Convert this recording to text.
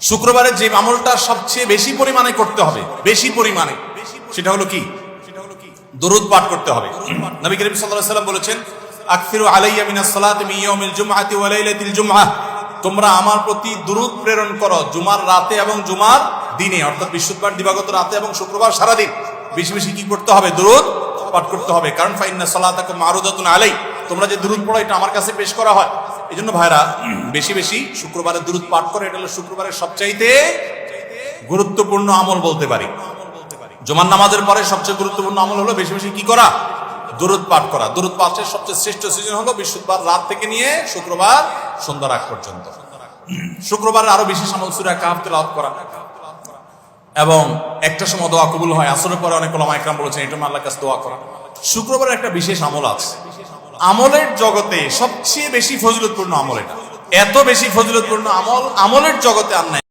শুক্রবারে যে আমলটা সবচেয়ে বেশি পরিমাণে করতে হবে, বেশি পরিমাণে, সেটা হলো কি? দরুদ পাঠ করতে হবে। নবী করিম সাল্লাল্লাহু আলাইহি ওয়াসাল্লাম বলেছেন, আকসিরু আলাইয়া মিনাস সালাতি মিন ইয়াউমিল জুমআতি ওয়া লাইলাতিল জুমআহ, তোমরা আমার প্রতি দুরূদ প্রেরণ করো জুমার রাতে এবং জুমার দিনে, অর্থাৎ বৃহস্পতিবার দিবাগত রাতে এবং শুক্রবার সারাদিন বেশি বেশি কি করতে হবে? দুরূদ পাঠ করতে হবে। কারণ ফাইন্না সালাতাকুম মারুদাতুন আলাই, তোমরা যে দুরূদ পড়ো এটা আমার কাছে পেশ করা হয়। এই জন্য ভাইরা বেশি বেশি শুক্রবারে দুরূদ পাঠ করে, এটা হলো শুক্রবারের সবচাইতে গুরুত্বপূর্ণ আমল বলতে পারি। জুমার নামাজের পরে সবচেয়ে গুরুত্বপূর্ণ আমল হলো বেশি বেশি কি করা? দুরূদ পাঠ করা। দুরূদ পাঠের সবচেয়ে শ্রেষ্ঠ সিজন হলো বৃহস্পতিবার রাত থেকে নিয়ে শুক্রবার সন্ধ্যা রাত পর্যন্ত। শুক্রবারে আরো বিশেষ আমল সূরা কাহফ তেলাওয়াত করা, এবং একটা সময় দোয়া কবুল হয়। আসরের পরে অনেক ওলামা ইকরাম বলেছেন এটা আল্লাহর কাছে দোয়া করা। শুক্রবারের একটা বিশেষ আমল আছে, আমলের জগতে সবচেয়ে বেশি ফজিলতপূর্ণ আমল এটা। এত বেশি ফজিলতপূর্ণ আমল আমলের জগতে আর নাই।